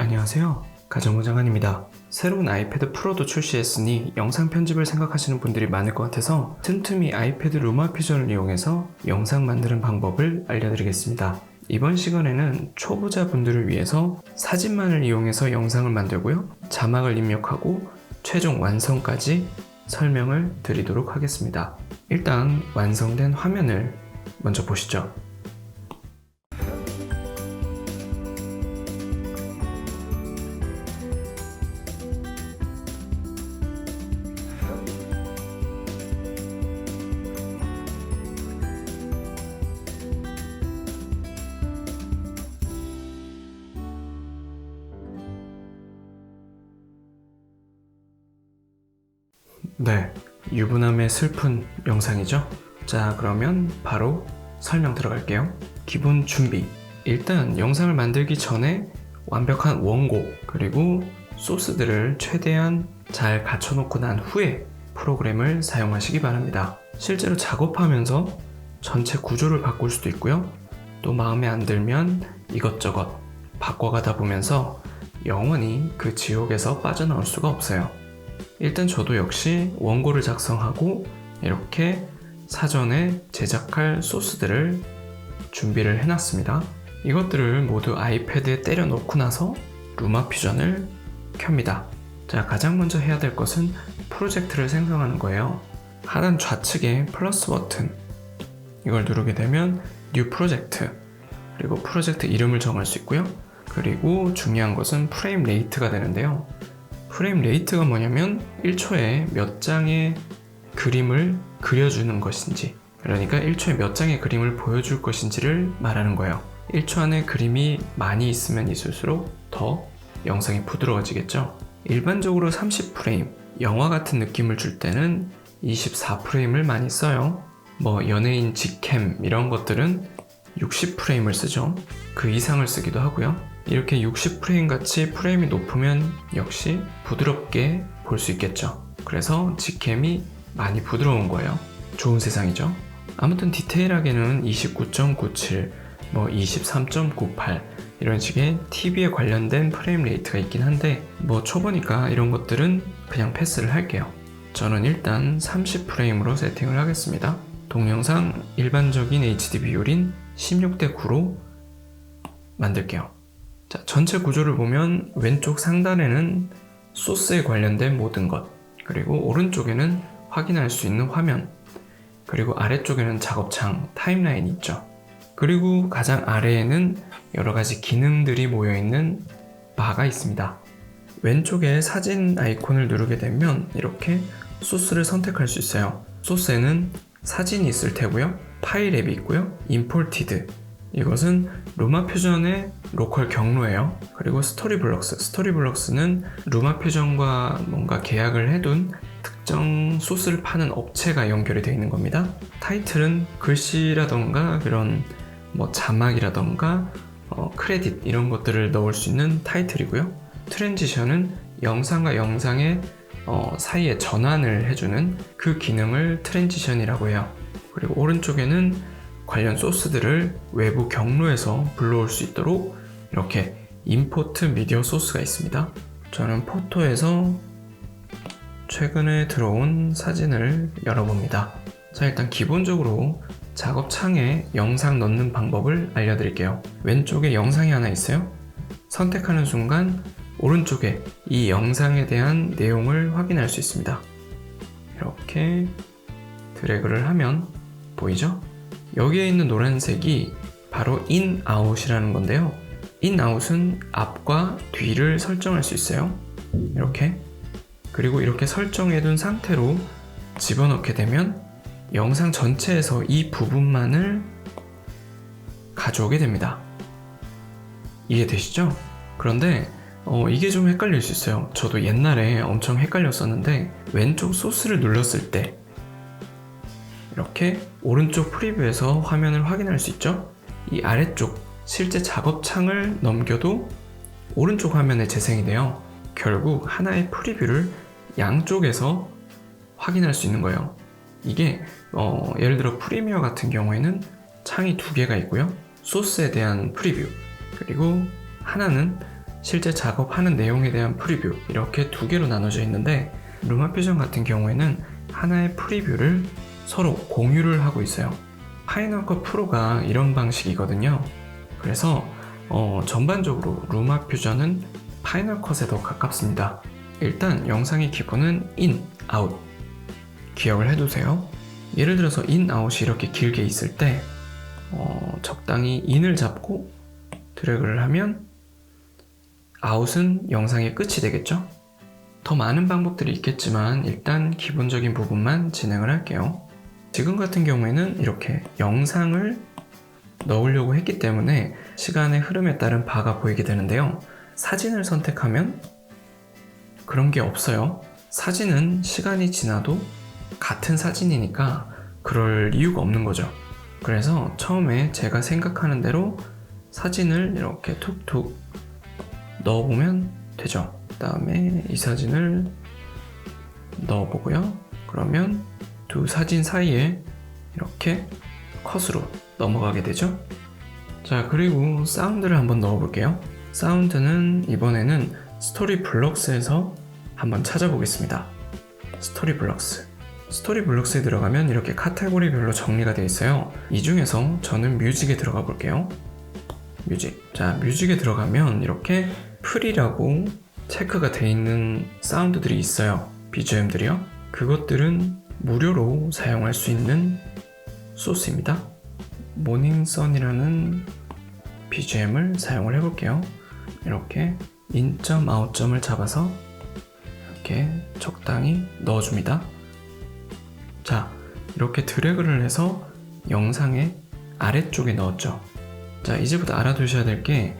안녕하세요. 가정부장한입니다. 새로운 아이패드 프로도 출시했으니 영상 편집을 생각하시는 분들이 많을 것 같아서 틈틈이 아이패드 루마 퓨전을 이용해서 영상 만드는 방법을 알려드리겠습니다. 이번 시간에는 초보자분들을 위해서 사진만을 이용해서 영상을 만들고요. 자막을 입력하고 최종 완성까지 설명을 드리도록 하겠습니다. 일단 완성된 화면을 먼저 보시죠. 네, 유부남의 슬픈 영상이죠? 자, 그러면 바로 설명 들어갈게요. 기본 준비. 일단 영상을 만들기 전에 완벽한 원고 그리고 소스들을 최대한 잘 갖춰놓고 난 후에 프로그램을 사용하시기 바랍니다. 실제로 작업하면서 전체 구조를 바꿀 수도 있고요. 또 마음에 안 들면 이것저것 바꿔가다 보면서 영원히 그 지옥에서 빠져나올 수가 없어요. 일단 저도 역시 원고를 작성하고 이렇게 사전에 제작할 소스들을 준비를 해놨습니다. 이것들을 모두 아이패드에 때려 넣고 나서 루마 퓨전을 켭니다. 자, 가장 먼저 해야 될 것은 프로젝트를 생성하는 거예요. 하단 좌측에 플러스 버튼 이걸 누르게 되면 뉴 프로젝트 그리고 프로젝트 이름을 정할 수 있고요. 그리고 중요한 것은 프레임 레이트가 되는데요. 프레임 레이트가 뭐냐면 1초에 몇 장의 그림을 그려주는 것인지, 그러니까 1초에 몇 장의 그림을 보여줄 것인지를 말하는 거예요. 1초 안에 그림이 많이 있으면 있을수록 더 영상이 부드러워지겠죠. 일반적으로 30프레임, 영화 같은 느낌을 줄 때는 24프레임을 많이 써요. 뭐 연예인 직캠 이런 것들은 60프레임을 쓰죠. 그 이상을 쓰기도 하고요. 이렇게 60프레임 같이 프레임이 높으면 역시 부드럽게 볼 수 있겠죠. 그래서 직캠이 많이 부드러운 거예요. 좋은 세상이죠. 아무튼 디테일하게는 29.97, 뭐 23.98 이런 식의 TV에 관련된 프레임 레이트가 있긴 한데 뭐 초보니까 이런 것들은 그냥 패스를 할게요. 저는 일단 30프레임으로 세팅을 하겠습니다. 동영상 일반적인 HD 비율인 16:9로 만들게요. 자, 전체 구조를 보면 왼쪽 상단에는 소스에 관련된 모든 것, 그리고 오른쪽에는 확인할 수 있는 화면, 그리고 아래쪽에는 작업창, 타임라인이 있죠. 그리고 가장 아래에는 여러 가지 기능들이 모여있는 바가 있습니다. 왼쪽에 사진 아이콘을 누르게 되면 이렇게 소스를 선택할 수 있어요. 소스에는 사진이 있을 테고요. 파일 앱이 있고요. 임포티드, 이것은 루마 퓨전의 로컬 경로예요. 그리고 스토리블럭스, 스토리블럭스는 루마 퓨전과 뭔가 계약을 해둔 특정 소스를 파는 업체가 연결이 되어 있는 겁니다. 타이틀은 글씨라던가 그런 뭐 자막이라던가 크레딧 이런 것들을 넣을 수 있는 타이틀이고요. 트랜지션은 영상과 영상의 사이에 전환을 해주는 그 기능을 트랜지션이라고 해요. 그리고 오른쪽에는 관련 소스들을 외부 경로에서 불러올 수 있도록 이렇게 임포트 미디어 소스가 있습니다. 저는 포토에서 최근에 들어온 사진을 열어봅니다. 자, 일단 기본적으로 작업창에 영상 넣는 방법을 알려드릴게요. 왼쪽에 영상이 하나 있어요. 선택하는 순간 오른쪽에 이 영상에 대한 내용을 확인할 수 있습니다. 이렇게 드래그를 하면 보이죠? 여기에 있는 노란색이 바로 in, out이라는 건데요. in, out은 앞과 뒤를 설정할 수 있어요. 이렇게. 그리고 이렇게 설정해둔 상태로 집어넣게 되면 영상 전체에서 이 부분만을 가져오게 됩니다. 이해되시죠? 그런데 이게 좀 헷갈릴 수 있어요. 저도 옛날에 엄청 헷갈렸었는데 왼쪽 소스를 눌렀을 때 이렇게 오른쪽 프리뷰에서 화면을 확인할 수 있죠? 이 아래쪽 실제 작업창을 넘겨도 오른쪽 화면에 재생이 돼요. 결국 하나의 프리뷰를 양쪽에서 확인할 수 있는 거예요. 이게 예를 들어 프리미어 같은 경우에는 창이 두 개가 있고요. 소스에 대한 프리뷰, 그리고 하나는 실제 작업하는 내용에 대한 프리뷰, 이렇게 두 개로 나눠져 있는데 루마퓨전 같은 경우에는 하나의 프리뷰를 서로 공유를 하고 있어요. 파이널 컷 프로가 이런 방식이거든요. 그래서 전반적으로 루마퓨전은 파이널 컷에 더 가깝습니다. 일단 영상의 기본은 인, 아웃 기억을 해두세요. 예를 들어서 인, 아웃이 이렇게 길게 있을 때 적당히 인을 잡고 드래그를 하면 아웃은 영상의 끝이 되겠죠? 더 많은 방법들이 있겠지만 일단 기본적인 부분만 진행을 할게요. 지금 같은 경우에는 이렇게 영상을 넣으려고 했기 때문에 시간의 흐름에 따른 바가 보이게 되는데요. 사진을 선택하면 그런 게 없어요. 사진은 시간이 지나도 같은 사진이니까 그럴 이유가 없는 거죠. 그래서 처음에 제가 생각하는 대로 사진을 이렇게 툭툭 넣어보면 되죠. 그 다음에 이 사진을 넣어보고요. 그러면 두 사진 사이에 이렇게 컷으로 넘어가게 되죠. 자, 그리고 사운드를 한번 넣어볼게요. 사운드는 이번에는 스토리 블록스에서 한번 찾아보겠습니다. 스토리 블록스에 들어가면 이렇게 카테고리별로 정리가 되어 있어요. 이 중에서 저는 뮤직에 들어가 볼게요. 자, 뮤직에 들어가면 이렇게 프리라고 체크가 되어 있는 사운드들이 있어요. BGM들이요. 그것들은 무료로 사용할 수 있는 소스입니다. 모닝선이라는 BGM을 사용을 해볼게요. 이렇게 인점, 아웃점을 잡아서 이렇게 적당히 넣어줍니다. 자, 이렇게 드래그를 해서 영상의 아래쪽에 넣었죠. 자, 이제부터 알아두셔야 될 게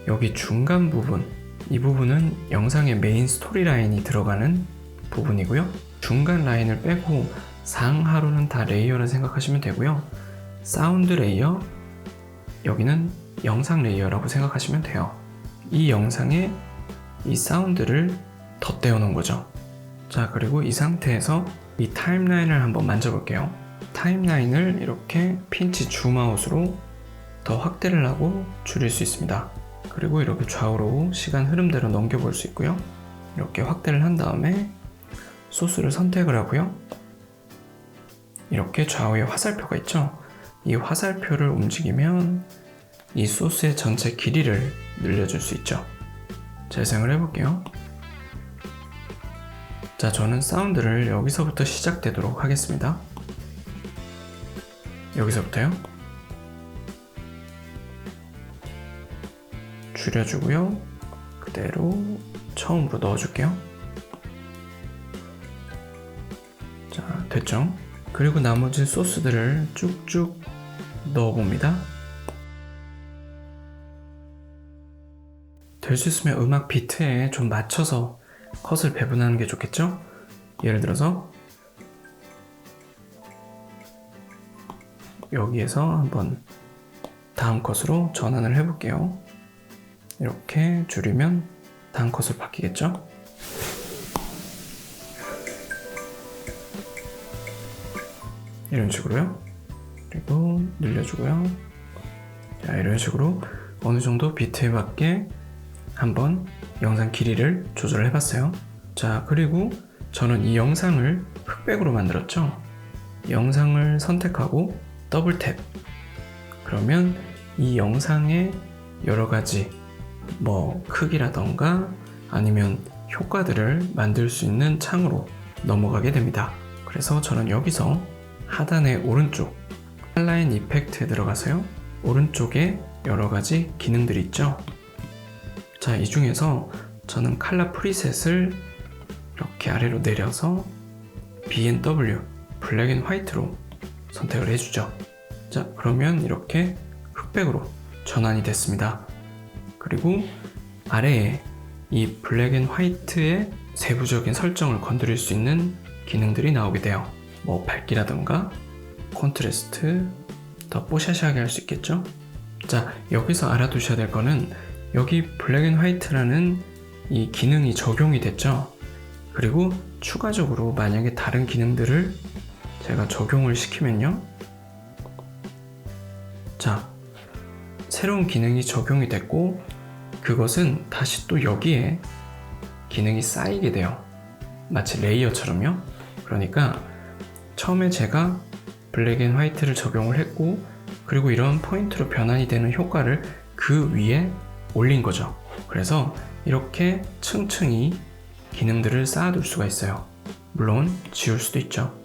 여기 중간 부분, 이 부분은 영상의 메인 스토리 라인이 들어가는 부분이고요. 중간 라인을 빼고 상하로는 다 레이어를 생각하시면 되고요. 사운드 레이어, 여기는 영상 레이어라고 생각하시면 돼요. 이 영상에 이 사운드를 덧대어 놓은 거죠. 자, 그리고 이 상태에서 이 타임라인을 한번 만져볼게요. 타임라인을 이렇게 핀치 줌아웃으로 더 확대를 하고 줄일 수 있습니다. 그리고 이렇게 좌우로 시간 흐름대로 넘겨볼 수 있고요. 이렇게 확대를 한 다음에 소스를 선택을 하고요. 이렇게 좌우에 화살표가 있죠. 이 화살표를 움직이면 이 소스의 전체 길이를 늘려줄 수 있죠. 재생을 해볼게요. 자, 저는 사운드를 여기서부터 시작되도록 하겠습니다. 여기서부터요. 줄여주고요. 그대로 처음으로 넣어줄게요. 자, 됐죠? 그리고 나머지 소스들을 쭉쭉 넣어봅니다. 될 수 있으면 음악 비트에 좀 맞춰서 컷을 배분하는 게 좋겠죠? 예를 들어서 여기에서 한번 다음 컷으로 전환을 해볼게요. 이렇게 줄이면 다음 컷으로 바뀌겠죠? 이런 식으로요. 그리고 늘려주고요. 자, 이런 식으로 어느 정도 비트에 맞게 한번 영상 길이를 조절을 해봤어요. 자, 그리고 저는 이 영상을 흑백으로 만들었죠. 영상을 선택하고 더블 탭. 그러면 이 영상의 여러 가지 크기라던가 아니면 효과들을 만들 수 있는 창으로 넘어가게 됩니다. 그래서 저는 여기서 하단의 오른쪽 칼라인 이펙트에 들어가서요. 오른쪽에 여러 가지 기능들이 있죠. 자, 이 중에서 저는 칼라 프리셋을 이렇게 아래로 내려서 B&W 블랙 앤 화이트로 선택을 해주죠. 자, 그러면 이렇게 흑백으로 전환이 됐습니다. 그리고 아래에 이 블랙 앤 화이트의 세부적인 설정을 건드릴 수 있는 기능들이 나오게 돼요. 밝기라던가 콘트라스트, 더 뽀샤시하게 할 수 있겠죠. 자, 여기서 알아두셔야 될 거는 여기 블랙 앤 화이트라는 이 기능이 적용이 됐죠. 그리고 추가적으로 만약에 다른 기능들을 제가 적용을 시키면요. 자, 새로운 기능이 적용이 됐고 그것은 다시 또 여기에 기능이 쌓이게 돼요. 마치 레이어처럼요. 그러니까 처음에 제가 블랙 앤 화이트를 적용을 했고, 그리고 이런 포인트로 변환이 되는 효과를 그 위에 올린 거죠. 그래서 이렇게 층층이 기능들을 쌓아둘 수가 있어요. 물론 지울 수도 있죠.